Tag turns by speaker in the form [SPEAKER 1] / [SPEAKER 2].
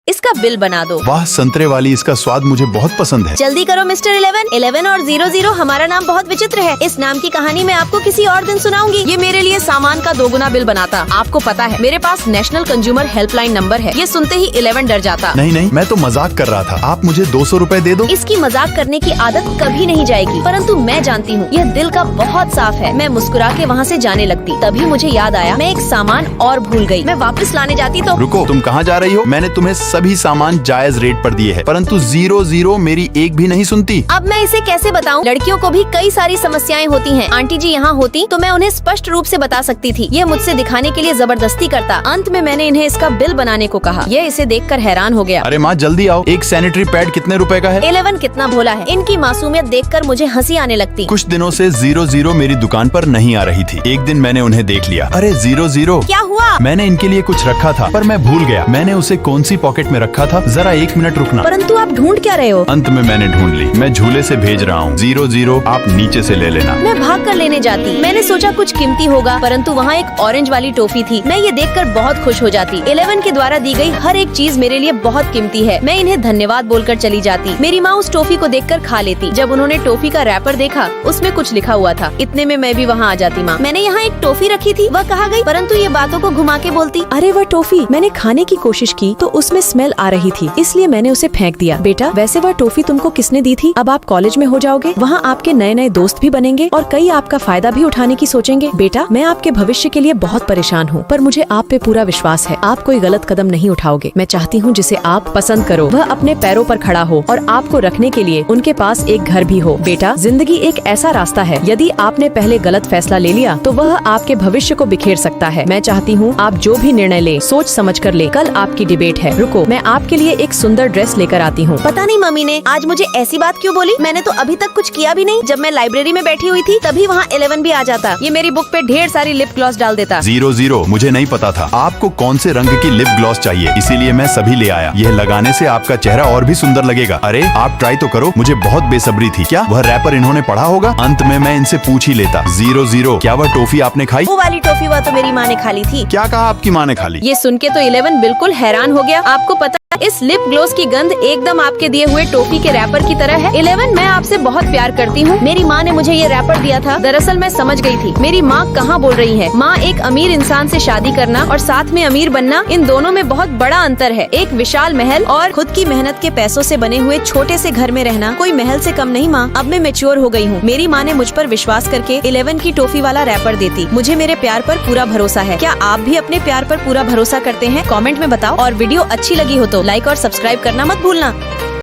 [SPEAKER 1] इसका बिल बना दो।
[SPEAKER 2] वाह, संतरे वाली, इसका स्वाद मुझे बहुत पसंद है।
[SPEAKER 1] जल्दी करो मिस्टर 11। 11 और 00 हमारा नाम बहुत विचित्र है। इस नाम की कहानी मैं आपको किसी और दिन सुनाऊंगी।
[SPEAKER 3] ये मेरे लिए सामान का 2 गुना बिल बनाता। आपको पता है मेरे पास नेशनल कंज्यूमर हेल्पलाइन नंबर है। ये सुनते ही 11 डर जाता।
[SPEAKER 2] नहीं नहीं, मैं तो मजाक कर रहा था। आप मुझे 200 रुपए दे दो।
[SPEAKER 1] इसकी मजाक करने की आदत कभी नहीं जाएगी, परंतु मैं जानती हूँ यह दिल का बहुत साफ है। मैं मुस्कुरा के वहाँ से जाने लगती। तभी मुझे याद आया मैं एक सामान और भूल गई। मैं वापस लाने जाती तो।
[SPEAKER 2] रुको, तुम कहाँ जा रही हो? मैंने तुम्हें सभी सामान जायज रेट पर दिए हैं, परंतु 00 मेरी एक भी नहीं सुनती।
[SPEAKER 1] अब मैं इसे कैसे बताऊं? लड़कियों को भी कई सारी समस्याएं होती हैं। आंटी जी यहाँ होती तो मैं उन्हें स्पष्ट रूप से बता सकती थी। ये मुझसे दिखाने के लिए जबरदस्ती करता। अंत में मैंने इन्हें इसका बिल बनाने को कहा। ये इसे देखकर हैरान हो गया।
[SPEAKER 2] अरे माँ, जल्दी आओ। एक सैनिटरी पैड कितने रुपए का है?
[SPEAKER 1] 11 कितना भोला है। इनकी मासूमियत देखकर मुझे हंसी आने लगती।
[SPEAKER 2] कुछ दिनों से 00 मेरी दुकान पर नहीं आ रही थी। एक दिन मैंने उन्हें देख लिया। अरे 00,
[SPEAKER 1] क्या हुआ?
[SPEAKER 2] मैंने इनके लिए कुछ रखा था पर मैं भूल गया। मैंने उसे कौन सी पॉकेट में रखा था? जरा 1 मिनट रुकना।
[SPEAKER 1] परंतु आप ढूंढ क्या रहे हो?
[SPEAKER 2] अंत में मैंने ढूंढ ली। मैं झूले से भेज रहा हूँ। 00 आप नीचे से ले लेना।
[SPEAKER 1] मैं भाग कर लेने जाती। मैंने सोचा कुछ कीमती होगा, परंतु वहाँ एक ऑरेंज वाली टॉफी थी। मैं ये देखकर बहुत खुश हो जाती। 11 के द्वारा दी गई हर एक चीज मेरे लिए बहुत कीमती है। मैं इन्हें धन्यवाद बोलकर चली जाती। मेरी माँ उस टॉफी को देखकर खा लेती। जब उन्होंने टॉफी का रैपर देखा, उसमें कुछ लिखा हुआ था। इतने में मैं भी वहाँ आ जाती। माँ, मैंने यहाँ एक टॉफी रखी थी, वह कहाँ गई? परंतु ये बातों को घुमा के बोलती।
[SPEAKER 4] अरे वह टॉफी मैंने खाने की कोशिश की तो उसमें स्मेल आ रही थी, इसलिए मैंने उसे फेंक दिया। बेटा, वैसे वह टॉफी तुमको किसने दी थी? अब आप कॉलेज में हो जाओगे, वहाँ आपके नए नए दोस्त भी बनेंगे और कई आपका फायदा भी उठाने की सोचेंगे। बेटा, मैं आपके भविष्य के लिए बहुत परेशान हूँ, पर मुझे आप पे पूरा विश्वास है। आप कोई गलत कदम नहीं उठाओगे। मैं चाहती हूँ जिसे आप पसंद करो वह अपने पैरों पर खड़ा हो और आपको रखने के लिए उनके पास एक घर भी हो। बेटा, जिंदगी एक ऐसा रास्ता है, यदि आपने पहले गलत फैसला ले लिया तो वह आपके भविष्य को बिखेर सकता है। मैं चाहती हूँ आप जो भी निर्णय ले सोच समझ कर ले। कल आपकी डिबेट है। रुको, मैं आपके लिए एक सुंदर ड्रेस लेकर आती हूँ।
[SPEAKER 1] पता नहीं मम्मी ने आज मुझे ऐसी बात क्यों बोली। मैंने तो अभी तक कुछ किया भी नहीं। जब मैं लाइब्रेरी में बैठी हुई थी तभी वहाँ 11 भी आ जाता। ये मेरी बुक पे ढेर सारी लिप ग्लॉस डाल देता।
[SPEAKER 2] 00 मुझे नहीं पता था आपको कौन से रंग की लिप ग्लॉस चाहिए, इसीलिए मैं सभी ले आया। यह लगाने से आपका चेहरा और भी सुंदर लगेगा। अरे आप ट्राई तो करो। मुझे बहुत बेसब्री थी। क्या वह रैपर इन्होंने पढ़ा होगा? अंत में मैं इनसे पूछ ही लेता। 00 क्या वह टॉफी आपने खाई?
[SPEAKER 1] वो वाली टॉफी वह तो मेरी माँ ने खा ली थी।
[SPEAKER 2] क्या कहा आपकी माँ ने खा ली?
[SPEAKER 3] ये सुन के तो 11 बिल्कुल हैरान हो गया। आपको पता इस लिप ग्लोस की गंध एकदम आपके दिए हुए टॉफी के रैपर की तरह है। 11 मैं आपसे बहुत प्यार करती हूँ। मेरी माँ ने मुझे ये रैपर दिया था। दरअसल मैं समझ गई थी मेरी माँ कहाँ बोल रही है। माँ, एक अमीर इंसान से शादी करना और साथ में अमीर बनना, इन दोनों में बहुत बड़ा अंतर है। एक विशाल महल और खुद की मेहनत के पैसों से बने हुए छोटे से घर में रहना कोई महल से कम नहीं। माँ, अब मैं मैच्योर हो गई हूँ। मेरी माँ ने मुझ पर विश्वास करके 11 की टॉफी वाला रैपर देती। मुझे मेरे प्यार पर पूरा भरोसा है। क्या आप भी अपने प्यार पर पूरा भरोसा करते हैं? कमेंट में बताओ और वीडियो अच्छी लगी हो तो लाइक और सब्सक्राइब करना मत भूलना।